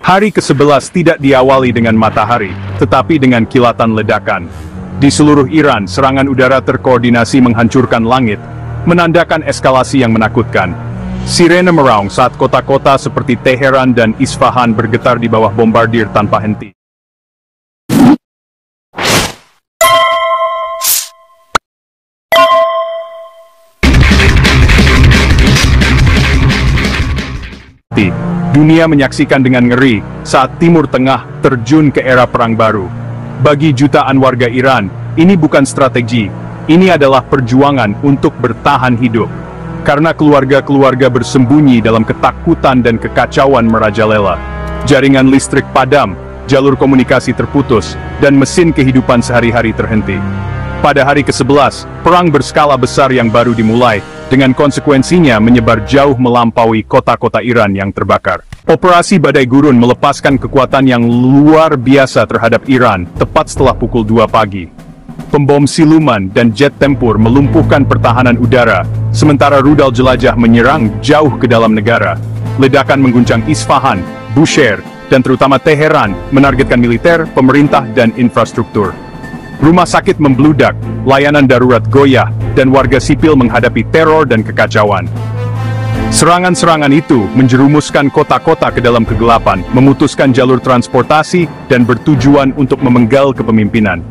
Hari ke-11 tidak diawali dengan matahari, tetapi dengan kilatan ledakan. Di seluruh Iran, serangan udara terkoordinasi menghancurkan langit, menandakan eskalasi yang menakutkan. Sirene meraung saat kota-kota seperti Teheran dan Isfahan bergetar di bawah bombardir tanpa henti. Dunia menyaksikan dengan ngeri saat Timur Tengah terjun ke era perang baru. Bagi jutaan warga Iran, ini bukan strategi, ini adalah perjuangan untuk bertahan hidup. Karena keluarga-keluarga bersembunyi dalam ketakutan dan kekacauan merajalela. Jaringan listrik padam, jalur komunikasi terputus, dan mesin kehidupan sehari-hari terhenti. Pada hari ke-11, perang berskala besar yang baru dimulai, dengan konsekuensinya menyebar jauh melampaui kota-kota Iran yang terbakar. Operasi Badai Gurun melepaskan kekuatan yang luar biasa terhadap Iran, tepat setelah pukul 2 pagi. Pembom siluman dan jet tempur melumpuhkan pertahanan udara, sementara rudal jelajah menyerang jauh ke dalam negara. Ledakan mengguncang Isfahan, Bushehr, dan terutama Teheran, menargetkan militer, pemerintah, dan infrastruktur. Rumah sakit membludak, layanan darurat goyah, dan warga sipil menghadapi teror dan kekacauan. Serangan-serangan itu menjerumuskan kota-kota ke dalam kegelapan, memutuskan jalur transportasi, dan bertujuan untuk memenggal kepemimpinan.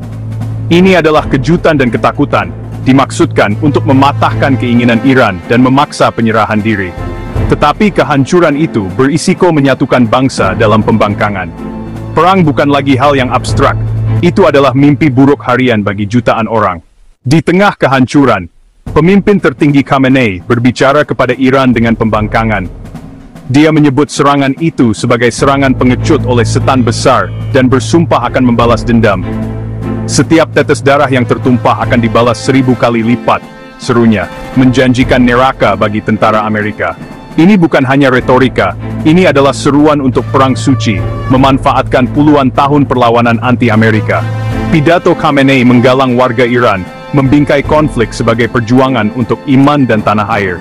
Ini adalah kejutan dan ketakutan, dimaksudkan untuk mematahkan keinginan Iran dan memaksa penyerahan diri. Tetapi kehancuran itu berisiko menyatukan bangsa dalam pembangkangan. Perang bukan lagi hal yang abstrak, itu adalah mimpi buruk harian bagi jutaan orang. Di tengah kehancuran, pemimpin tertinggi Khamenei berbicara kepada Iran dengan pembangkangan. Dia menyebut serangan itu sebagai serangan pengecut oleh setan besar dan bersumpah akan membalas dendam. Setiap tetes darah yang tertumpah akan dibalas 1000 kali lipat, serunya, menjanjikan neraka bagi tentara Amerika. Ini bukan hanya retorika, ini adalah seruan untuk perang suci, memanfaatkan puluhan tahun perlawanan anti-Amerika. Pidato Khamenei menggalang warga Iran, membingkai konflik sebagai perjuangan untuk iman dan tanah air.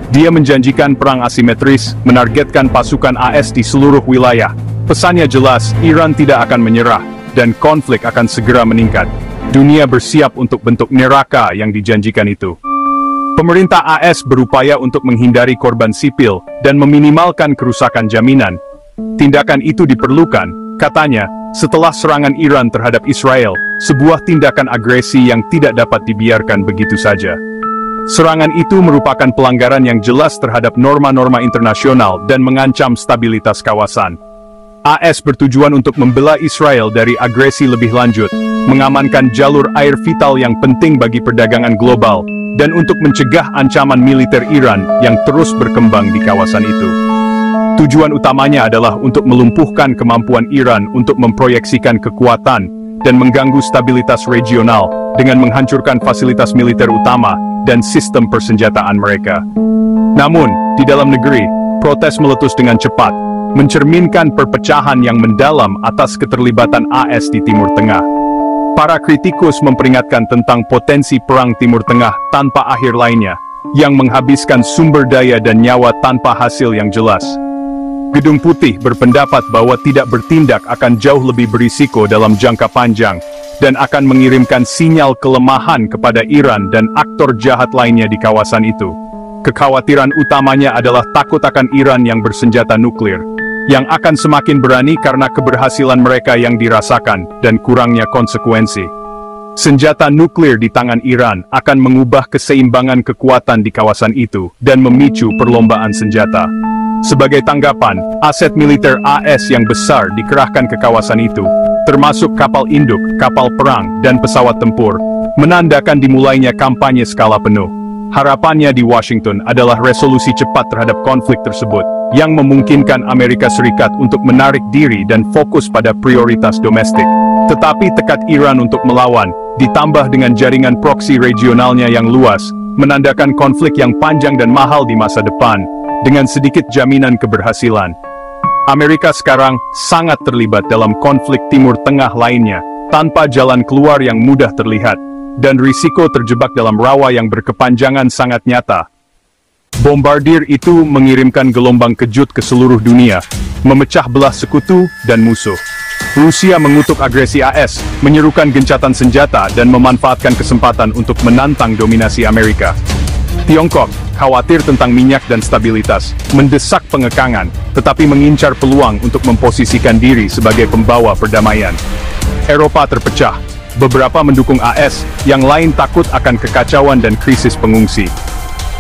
Dia menjanjikan perang asimetris, menargetkan pasukan AS di seluruh wilayah. Pesannya jelas, Iran tidak akan menyerah, dan konflik akan segera meningkat. Dunia bersiap untuk bentuk neraka yang dijanjikan itu. Pemerintah AS berupaya untuk menghindari korban sipil dan meminimalkan kerusakan jaminan. Tindakan itu diperlukan, katanya, setelah serangan Iran terhadap Israel, sebuah tindakan agresi yang tidak dapat dibiarkan begitu saja. Serangan itu merupakan pelanggaran yang jelas terhadap norma-norma internasional dan mengancam stabilitas kawasan. AS bertujuan untuk membela Israel dari agresi lebih lanjut, mengamankan jalur air vital yang penting bagi perdagangan global, dan untuk mencegah ancaman militer Iran yang terus berkembang di kawasan itu. Tujuan utamanya adalah untuk melumpuhkan kemampuan Iran untuk memproyeksikan kekuatan dan mengganggu stabilitas regional dengan menghancurkan fasilitas militer utama dan sistem persenjataan mereka. Namun, di dalam negeri, protes meletus dengan cepat, mencerminkan perpecahan yang mendalam atas keterlibatan AS di Timur Tengah. Para kritikus memperingatkan tentang potensi perang Timur Tengah tanpa akhir lainnya, yang menghabiskan sumber daya dan nyawa tanpa hasil yang jelas. Gedung Putih berpendapat bahwa tidak bertindak akan jauh lebih berisiko dalam jangka panjang, dan akan mengirimkan sinyal kelemahan kepada Iran dan aktor jahat lainnya di kawasan itu. Kekhawatiran utamanya adalah takut akan Iran yang bersenjata nuklir, yang akan semakin berani karena keberhasilan mereka yang dirasakan dan kurangnya konsekuensi. Senjata nuklir di tangan Iran akan mengubah keseimbangan kekuatan di kawasan itu dan memicu perlombaan senjata. Sebagai tanggapan, aset militer AS yang besar dikerahkan ke kawasan itu, termasuk kapal induk, kapal perang, dan pesawat tempur, menandakan dimulainya kampanye skala penuh. Harapannya di Washington adalah resolusi cepat terhadap konflik tersebut, yang memungkinkan Amerika Serikat untuk menarik diri dan fokus pada prioritas domestik. Tetapi tekad Iran untuk melawan, ditambah dengan jaringan proksi regionalnya yang luas, menandakan konflik yang panjang dan mahal di masa depan, dengan sedikit jaminan keberhasilan. Amerika sekarang sangat terlibat dalam konflik Timur Tengah lainnya, tanpa jalan keluar yang mudah terlihat, dan risiko terjebak dalam rawa yang berkepanjangan sangat nyata. Bombardir itu mengirimkan gelombang kejut ke seluruh dunia, memecah belah sekutu dan musuh. Rusia mengutuk agresi AS, menyerukan gencatan senjata dan memanfaatkan kesempatan untuk menantang dominasi Amerika. Tiongkok, khawatir tentang minyak dan stabilitas, mendesak pengekangan, tetapi mengincar peluang untuk memposisikan diri sebagai pembawa perdamaian. Eropa terpecah, beberapa mendukung AS, yang lain takut akan kekacauan dan krisis pengungsi.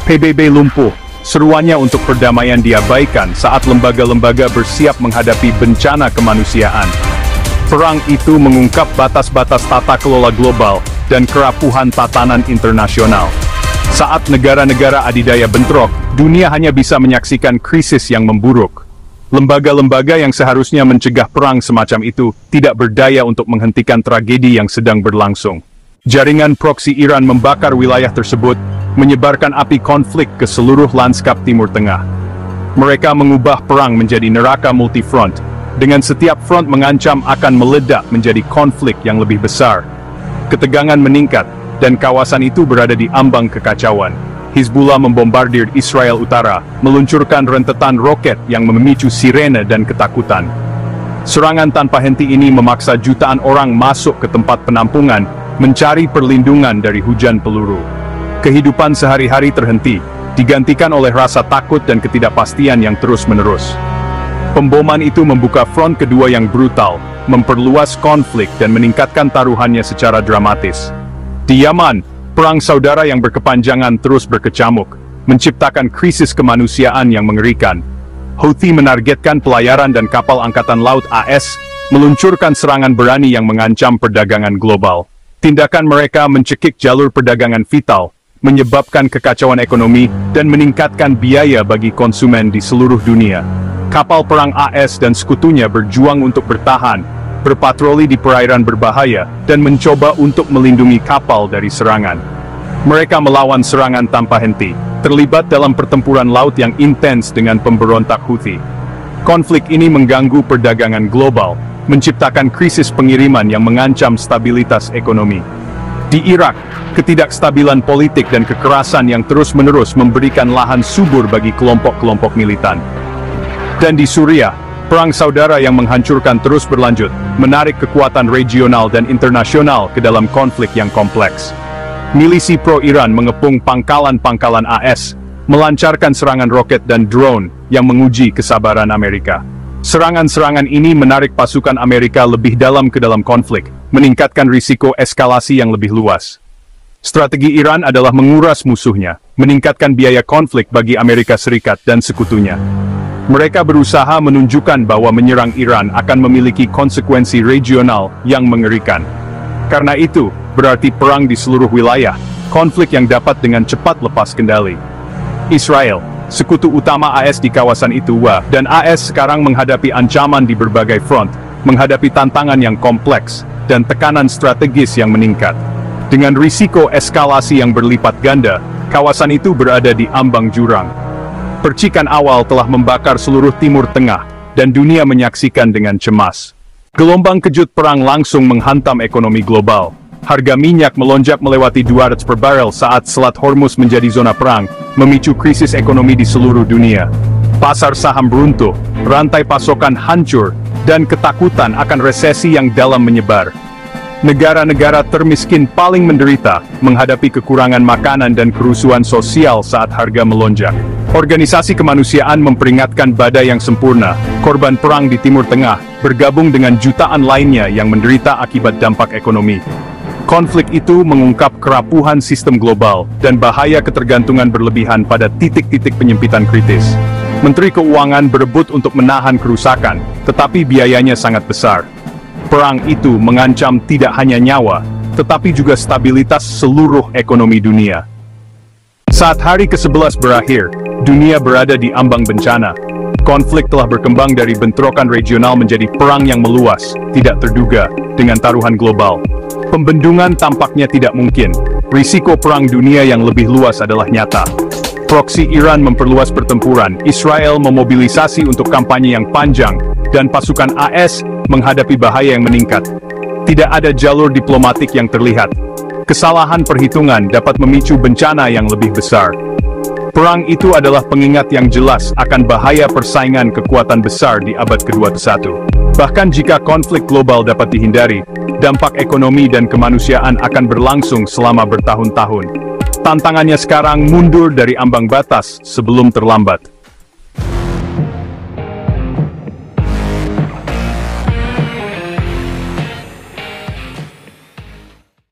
PBB lumpuh, seruannya untuk perdamaian diabaikan saat lembaga-lembaga bersiap menghadapi bencana kemanusiaan. Perang itu mengungkap batas-batas tata kelola global dan kerapuhan tatanan internasional. Saat negara-negara adidaya bentrok, dunia hanya bisa menyaksikan krisis yang memburuk. Lembaga-lembaga yang seharusnya mencegah perang semacam itu tidak berdaya untuk menghentikan tragedi yang sedang berlangsung. Jaringan proksi Iran membakar wilayah tersebut, menyebarkan api konflik ke seluruh lanskap Timur Tengah. Mereka mengubah perang menjadi neraka multifront, dengan setiap front mengancam akan meledak menjadi konflik yang lebih besar. Ketegangan meningkat, dan kawasan itu berada di ambang kekacauan. Hizbullah membombardir Israel Utara, meluncurkan rentetan roket yang memicu sirene dan ketakutan. Serangan tanpa henti ini memaksa jutaan orang masuk ke tempat penampungan, mencari perlindungan dari hujan peluru. Kehidupan sehari-hari terhenti, digantikan oleh rasa takut dan ketidakpastian yang terus-menerus. Pemboman itu membuka front kedua yang brutal, memperluas konflik dan meningkatkan taruhannya secara dramatis. Di Yaman, perang saudara yang berkepanjangan terus berkecamuk, menciptakan krisis kemanusiaan yang mengerikan. Houthi menargetkan pelayaran dan kapal angkatan laut AS, meluncurkan serangan berani yang mengancam perdagangan global. Tindakan mereka mencekik jalur perdagangan vital, menyebabkan kekacauan ekonomi, dan meningkatkan biaya bagi konsumen di seluruh dunia. Kapal perang AS dan sekutunya berjuang untuk bertahan, berpatroli di perairan berbahaya, dan mencoba untuk melindungi kapal dari serangan. Mereka melawan serangan tanpa henti, terlibat dalam pertempuran laut yang intens dengan pemberontak Houthi. Konflik ini mengganggu perdagangan global, menciptakan krisis pengiriman yang mengancam stabilitas ekonomi. Di Irak, ketidakstabilan politik dan kekerasan yang terus-menerus memberikan lahan subur bagi kelompok-kelompok militan. Dan di Suriah, perang saudara yang menghancurkan terus berlanjut, menarik kekuatan regional dan internasional ke dalam konflik yang kompleks. Milisi pro-Iran mengepung pangkalan-pangkalan AS, melancarkan serangan roket dan drone yang menguji kesabaran Amerika. Serangan-serangan ini menarik pasukan Amerika lebih dalam ke dalam konflik, meningkatkan risiko eskalasi yang lebih luas. Strategi Iran adalah menguras musuhnya, meningkatkan biaya konflik bagi Amerika Serikat dan sekutunya. Mereka berusaha menunjukkan bahwa menyerang Iran akan memiliki konsekuensi regional yang mengerikan. Karena itu, berarti perang di seluruh wilayah, konflik yang dapat dengan cepat lepas kendali. Israel, sekutu utama AS di kawasan itu, dan AS sekarang menghadapi ancaman di berbagai front, menghadapi tantangan yang kompleks, dan tekanan strategis yang meningkat. Dengan risiko eskalasi yang berlipat ganda, kawasan itu berada di ambang jurang. Percikan awal telah membakar seluruh Timur Tengah, dan dunia menyaksikan dengan cemas. Gelombang kejut perang langsung menghantam ekonomi global. Harga minyak melonjak melewati $200 per barel saat Selat Hormuz menjadi zona perang, memicu krisis ekonomi di seluruh dunia. Pasar saham runtuh, rantai pasokan hancur, dan ketakutan akan resesi yang dalam menyebar. Negara-negara termiskin paling menderita, menghadapi kekurangan makanan dan kerusuhan sosial saat harga melonjak. Organisasi kemanusiaan memperingatkan badai yang sempurna, korban perang di Timur Tengah, bergabung dengan jutaan lainnya yang menderita akibat dampak ekonomi. Konflik itu mengungkap kerapuhan sistem global, dan bahaya ketergantungan berlebihan pada titik-titik penyempitan kritis. Menteri Keuangan berebut untuk menahan kerusakan, tetapi biayanya sangat besar. Perang itu mengancam tidak hanya nyawa, tetapi juga stabilitas seluruh ekonomi dunia. Saat hari ke-11 berakhir, dunia berada di ambang bencana. Konflik telah berkembang dari bentrokan regional menjadi perang yang meluas, tidak terduga, dengan taruhan global. Pembendungan tampaknya tidak mungkin. Risiko perang dunia yang lebih luas adalah nyata. Proksi Iran memperluas pertempuran, Israel memobilisasi untuk kampanye yang panjang, dan pasukan AS menghadapi bahaya yang meningkat. Tidak ada jalur diplomatik yang terlihat. Kesalahan perhitungan dapat memicu bencana yang lebih besar. Perang itu adalah pengingat yang jelas akan bahaya persaingan kekuatan besar di abad ke-21. Bahkan jika konflik global dapat dihindari, dampak ekonomi dan kemanusiaan akan berlangsung selama bertahun-tahun. Tantangannya sekarang mundur dari ambang batas sebelum terlambat.